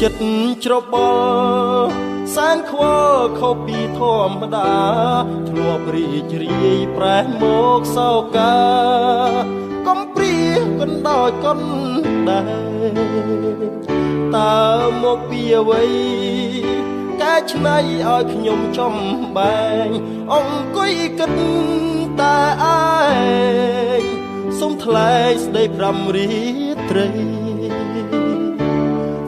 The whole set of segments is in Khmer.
ចិត្តច្របល់សែនខ្វល់ខុសពីធម្មតាធ្លាប់រីករាយប្រែមកសោកាកំព្រាកណ្ដោចកណ្ដែរតើមកពីអ្វីកែច្នៃឲ្យខ្ញុំចំបែងអង្គុយគិតតែឯងសុំថ្លែងស្ដីប្រាំរីត្រី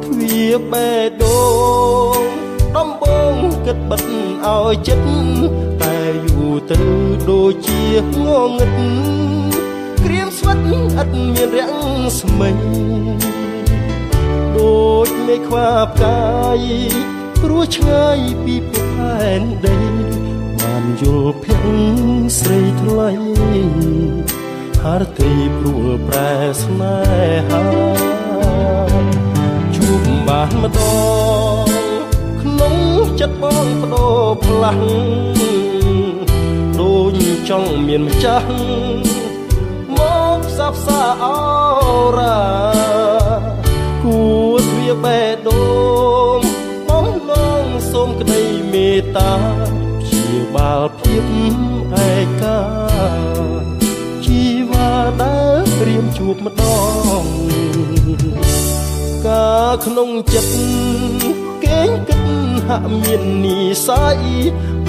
ទ្វាបេះដូងដំបងគិតបិទឲ្យចិត្តតែយូរទៅដូចជាងងឹតក្រៀមស្វិតឥតមានរាំងស្មិញដូចមេខ្វាផ្កាយព្រោះឆ្ងាយពីភពផែនដីបានយល់ភ័ក្រស្រីថ្លៃហារទីព្រួលប្រែស្នេហាជួបបានម្ដងក្នុងចិត្តបងបដូរផ្លាស់ដូចចង់មានម្ចាស់មកផ្សះផ្សាអរ៉ាគួរទ្វាបេះដូងបំណងសូមក្តីមេត្តាព្យាបាលភាពឯកាជីវ៉ាដែលព្រៀមជួបម្ដងកាក្នុងចិត្តគេងគិតហាក់មាននិស័យ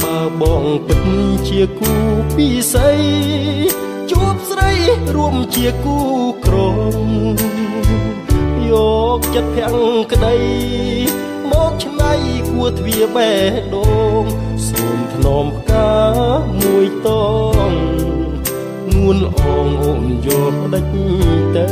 បើបងពិតជាគូពិសីជួបស្រីរួមជាគូក្រមយកចិត្តភាំងក្តីមកឆ្នៃគួរទ្វាបេះដូងសូមថ្នមផ្កាមួយតងនួនអងអូនយកផ្ដេចទៅ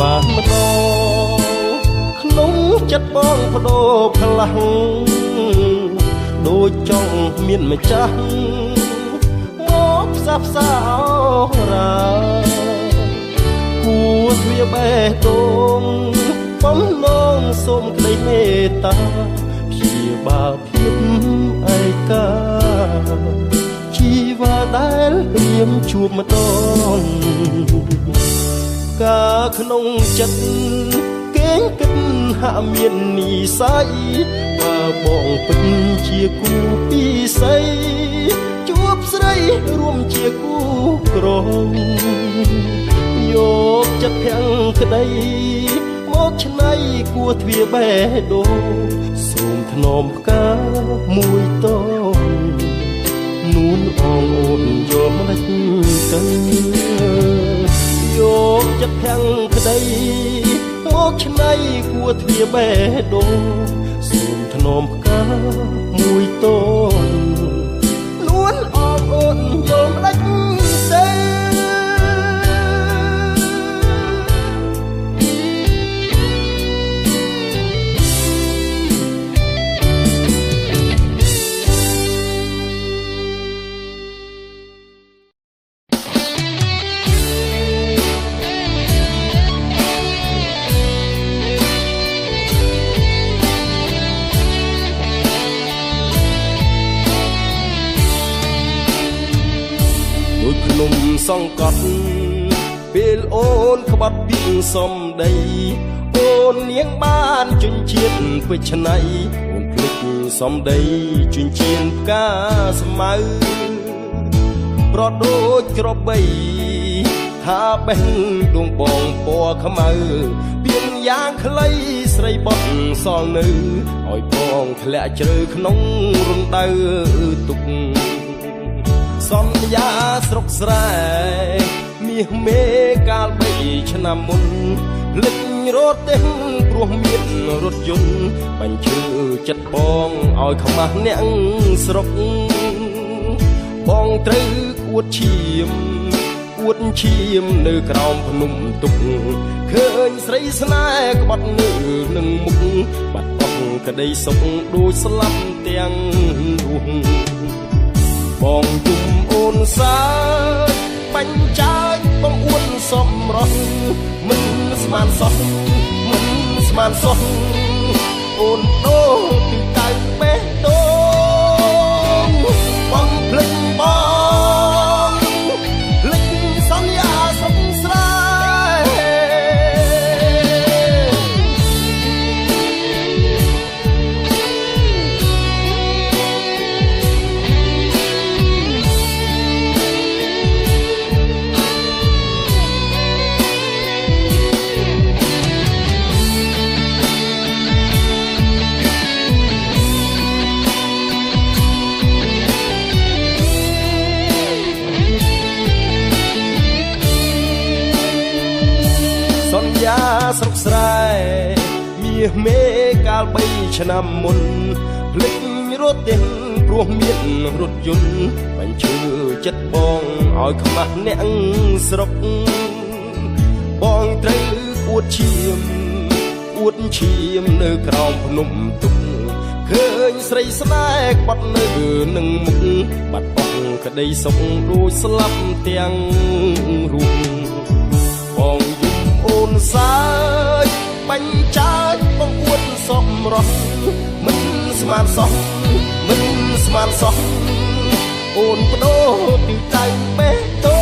បានម្ដងក្នុងចិត្តបងបដូរផ្លាស់ដូចចង់មានម្ចាស់មកផ្សះផ្សាអរ៉ាគួរទ្វាបេះដូងបំណងសូមក្តីមេត្តាព្យាបាលភាពឯកាជីវ៉ាដែលព្រៀមជួបម្ដងកាក្នុងចិត្តគេងគិតហាក់មាននិស័យបើបងពិតជាគូពិសីជួបស្រីរួមជាគូក្រមយកចិត្តភាំងក្តីមកឆ្នៃគួរទ្វាបេះដូងសូមថ្នមផ្កាមួយតងនួនអងអូនយកម្ដេចទៅយកចិត្តភាំងក្តីមកឆ្នៃគួរទ្វាបេះដូងសូមថ្នមផ្កាមួយតងនួនអងអូនយកម្ដេចទៅនំសង្កត់ពេលអូនក្បត់ពីសំដីអូននាងបានជញ្ជាតិពេជ្រឆ្នៃអូនភ្លេចសំដីជញ្ជៀនផ្កាស្មៅប្រដូចក្របីថាបេះដួងបងពណ៌ខ្មៅពីយ៉ាងខ្លីស្រីបត់សល់នៅឲ្យបងធ្លាក់ជ្រៅក្នុងរណ្ដៅទុកសន្យាស្រុកស្រែមាសមេកាល3ឆ្នាំមុនភ្លេចរត់ទេព្រោះមានរថយន្តបញ្ជើចិត្តបងឲ្យខ្មាស់អ្នកស្រុកបងត្រូវអួតឈាមអួ ួតឈាមនៅក្រោមភ្នំទុកឃើញស្រីស្នេហ៍ក្បត់នៅនឹងមុខបាត់អស់ក្តីសុខដូចស្លាប់ទាំងរស់បងយំអូនសាបាញ់ចាយបងអួនសំរស់មិនស្មានសោះមិនស្មានសោះអូនដូរពីដៅបេះដូងបងភ្លេចបងភ្លេចសន្យាសុខស្រាស្រុកស្រែមាសមេកាល3ឆ្នាំមុនភ្លេចរត់ទេព្រោះមានរថយន្តបាញ់ឈើចិត្តបងឲ្យខ្មាស់អ្នកស្រុកបងត្រូវអួតឈាមនៅក្រោមភ្នំទុកឃើញស្រីស្នេហ៍ក្បត់នៅនឹងមុខបាត់អស់ក្តីសុខដូចស្លាប់ទាំងរូបបងអូនសាយបាញ់ចាយបងអួតសំរស់មិនស្មានសោះមិនស្មានសោះអូនបដូរពីដៃបេះដូ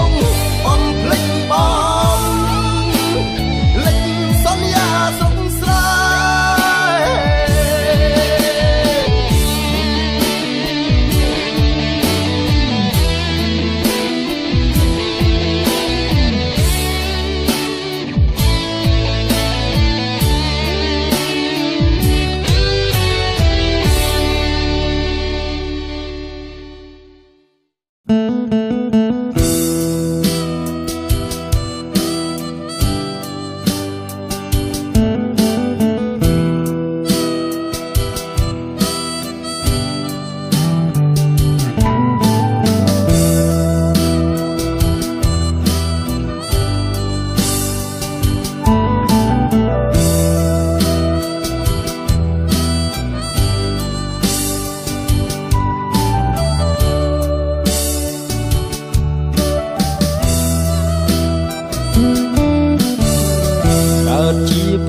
ងបងភ្លេចបងភ្លេចសន្យាសុខស្រា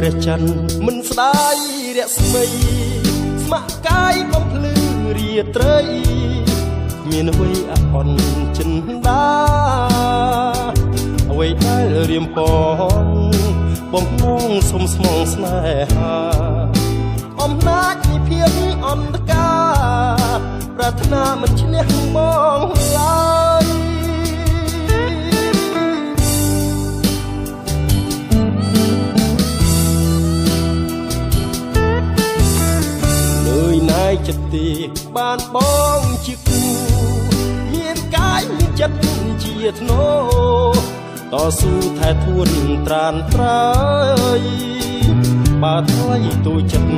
ព្រះច័ន្ទមិនស្ដាយរស្មីស្ម័គ្រកាយបំភ្លឺរាត្រីមានអ្វីអអន់ចិនដាអ្វីដែលរៀមពងបំណងសុំស្មងស្នេហាអំណាចនៃភាពអន្តការប្រាថ្នាមិនឈ្នះបងឡើយចិត្តទេបានបងជាគូមានកាយមានចិត្តជាធ្នោតស៊ូថែធួនត្រានត្រើយបើថ្លៃទូចិត្ត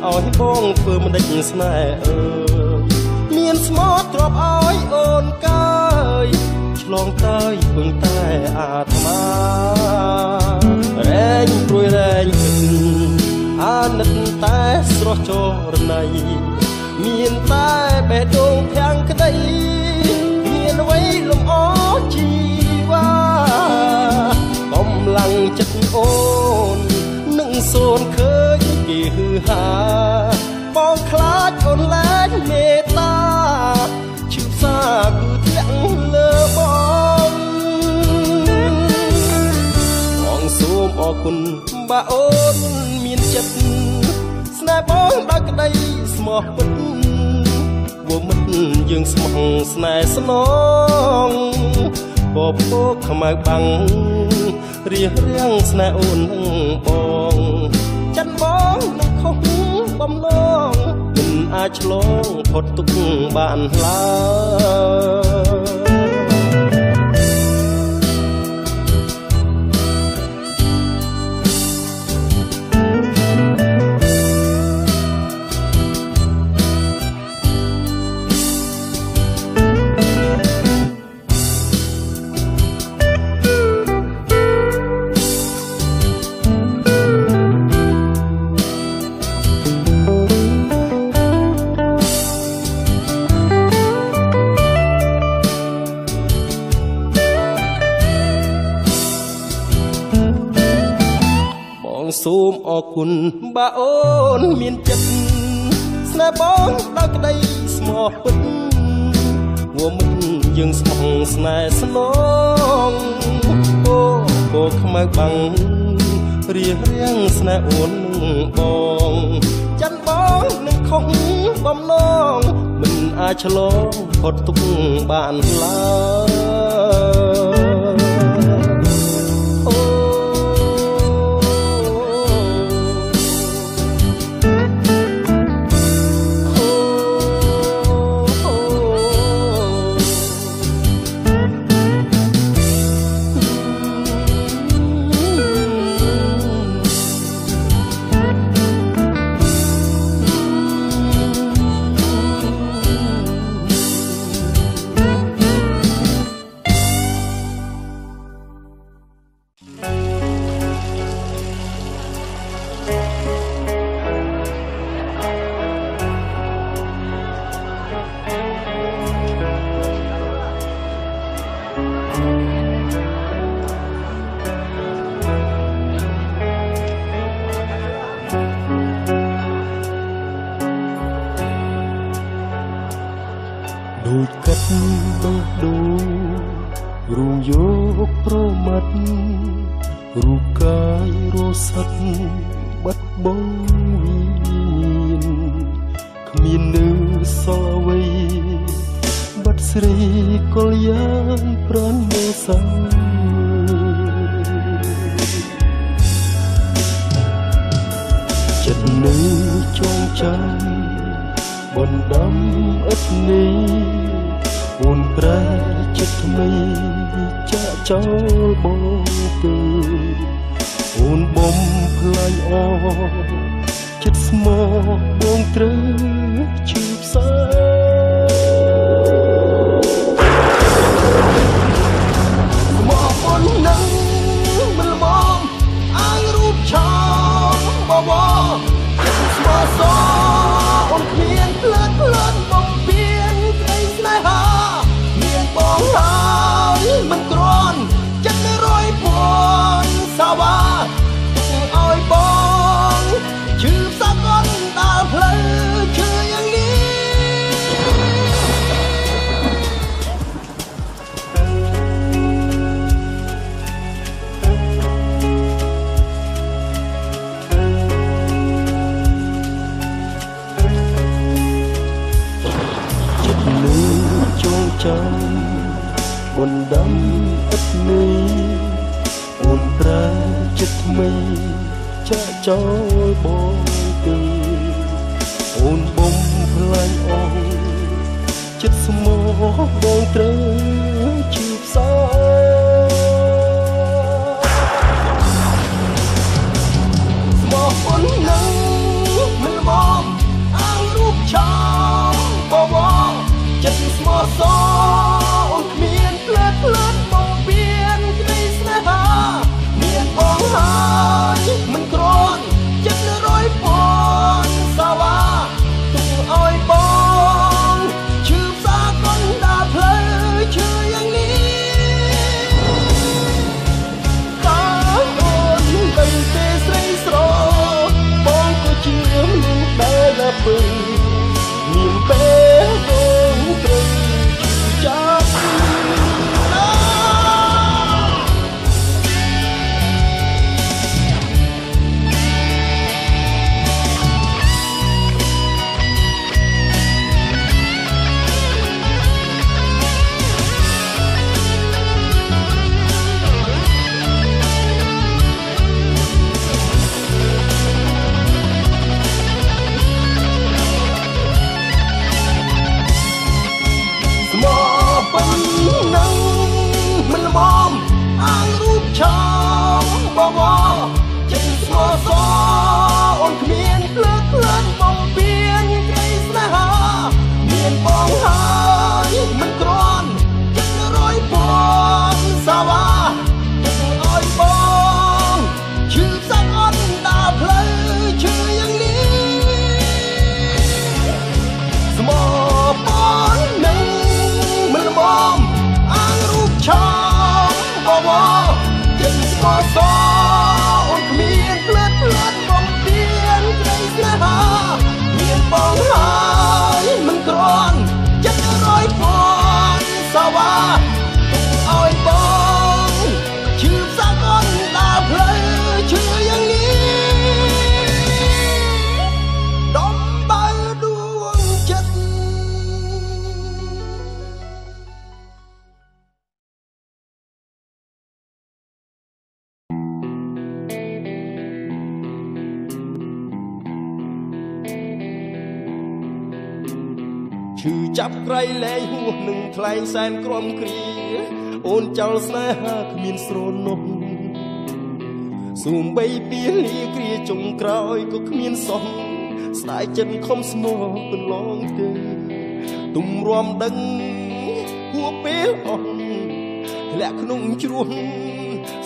ឲ្យបងធ្វើមិនដេចស្នេហ៍មានស្មោះទ្របឲ្យអូនកាយឆ្លងកាយពឹងតែអាត្មារែងព្រួយរែងគិតអាណិតតែស្រស់ចរណៃមានតែបេះដូងភាំងក្តីមានអ្វីលំអជីវ៉ាកំឡាំងចិត្តអូននឹងសូនឃើញគេហឺហាបងខ្លាចអូនលែងមេត្តាឈឺផ្សាគឺធ្លាក់លើបងសូមអរគុណបើអូនមានចិត្តស្នេហ៍បងដោយក្តីស្មោះពិតវមិត្តយើងស្មោះស្នេហ៍ស្នងពពកខ្មៅបាំងរៀបរៀងស្នេហ៍អូននឹងបងចិនបងនឹងខុសបំណងមិនអាចឆ្លងផុតទុកបានឡើយ សូមអរគុណបើអូនមានចិត្តស្នេហ៍បងដល់ក្តីស្មោះពិតវមិនយើងស្មោះស្នេហ៍ស្នងអូកូខ្មៅបាំងរៀងរៀងស្នេហ៍អូននឹងបងចាន់បងនឹងខុសបំណងមិនអាចឆ្លងផុតទុកបានឡើយដូចកាត់បេះដូងរួមយកប្រមាត់រូបកាយរសាត់បាត់បង់វិញ្ញាណគ្មាននៅសល់អ្វីបាត់ស្រីកលយ៉ាងប្រាណមេសាចិត្តនៅចងចាំបណ្ដាំឥតនេះអូនប្រែចិត្តថ្មីចាក់ចោលបងទៅអូនបំផ្លាញអចិត្តស្មោះបងត្រូវជឿផ្សាមកអូននឹងមិនមកអាយរូបឆោមបបចិត្តស្មោះសអូនគ្មានផ្លិតបំពេញក្តីស្នេហាមានបងហើយមិនគ្រាន់ចិត្ត100ពាន់សាវ៉ាឲ្យបងជឿផ្សាកូនដើរផ្លូវជឿយ៉ាងនេះចាំបណ្ដាំឥតនេះអូនប្រែចិត្តថ្មីចាក់ចោលបងទៅអូនបំផ្លាញអស់ចិត្តស្មោះបងត្រូវជឿផ្សាស្មោះអូននឹងមិនមកអាយរូបឆោមបបចិត្តស្មោះសអូនគ្មានផ្លែបំពេញក្តីស្នេហាមានបងហើយមិនគ្រាន់ចិត្ត100ពាន់សាវ៉ាទុកឲ្យបងជឿផ្សាកូនដើរផ្លូវជឿ ឈឺចាប់ក្រៃលែងហួសនឹងថ្លែងសែនក្រំគ្រាអូនចោលស្នេហាគ្មានស្រនោះសូមបីពៀលីគ្រាចុងក្រោយក៏គ្មានសោះស្ដាយចិត្តខំស្មោះកន្លងទេទុំរំដឹងហួពេលអស់ធ្លាក់ក្នុងជ្រោះ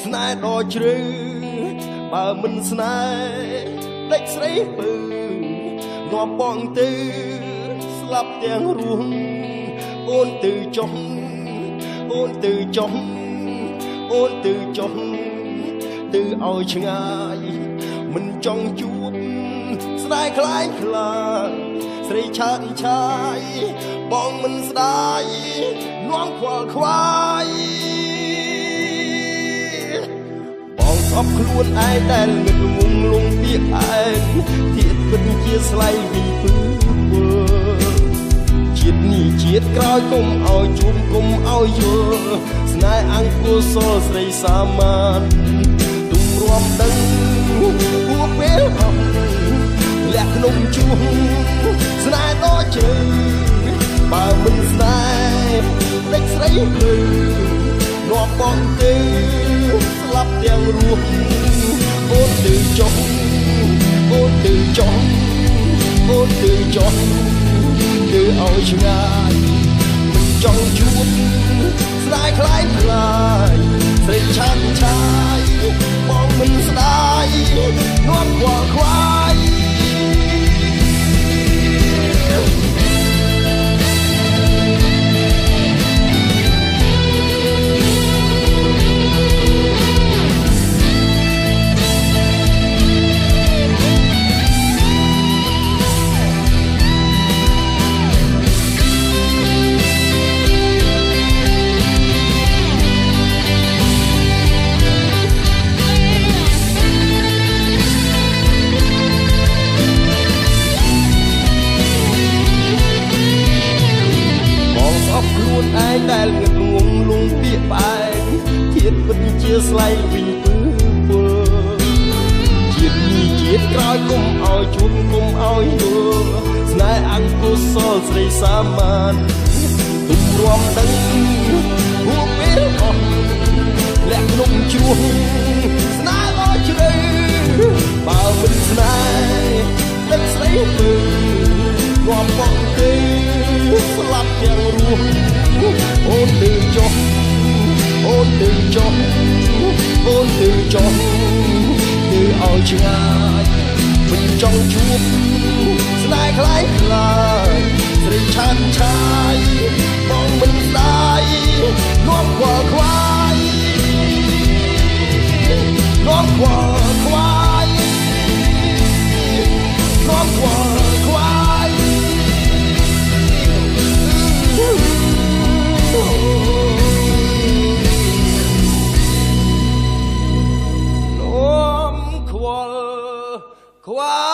ស្នេហ៍ដ៏ជ្រៅបើមិនស្នេហ៍ដេចស្រីពើងាប់បងទៅស្លាប់ទាំងរស់អូនទៅចុះអូនទៅចុះអូនទៅចុះទៅឲ្យឆ្ងាយមិនចង់ជួបស្ដាយខ្លាយខ្លាយស្រីឆាតឆាយបងមិនស្ដាយនាំខ្វល់ខ្វាយបងស្អប់ខ្លួនឯងដែលងឹតងងលងពាក្យឯងធៀបពិតជាស្លៃវិញពើជាតិនេះជាតិក្រោយគុំឲ្យជួបគុំឲ្យយល់ស្នេហ៍អង្គុសលស្រីសាមញ្ញទុំរំដឹងហួពេលអស់លាក់ក្នុងជួងស្នេហ៍ដ៏ជ្រៅបើមិនស្នេហ៍ដេចស្រីភ្លឺនាំបងទៅស្លាប់ទាំងរស់អូនទៅចុះអូនទៅចុះអូនទៅចុះទៅឲ្យឆ្ងាយមិនចង់ជួបស្ដាយខ្លាយខ្លាយស្រីឆានឆាយបងមិនស្ដាយនាំខ្វល់ខ្វាយខ្លួនឯងដែលងឹតងងលងពាក្យផ្អែកធៀបពិតជាស្លៃវិញពើជាតិនេះជាតិក្រោយគុំឲ្យជួបគុំឲ្យយល់ស្នេហ៍អង្គុសលស្រីសាមញ្ញទុំរំដឹងហួពេលអស់លាក់ក្នុងជ្រោះស្នេហ៍ដ៏ជ្រៅបើមិនស្នេហ៍ទឹកស្រីពើងាប់បងទេស្លាប់ទាំងរស់អូនទៅចុះអូនទៅចុះអូនទៅចុះទៅឲ្យឆ្ងាយមិនចង់ជួបស្ដាយខ្លាយខ្លាយស្រីឆានឆាយបងមិនស្ដាយនាំខ្វល់ខ្វាយនាំខ្វល់ខ្វាយនាំខ្វល់ខ្វាយនាំខ្វល់ខ្វាយ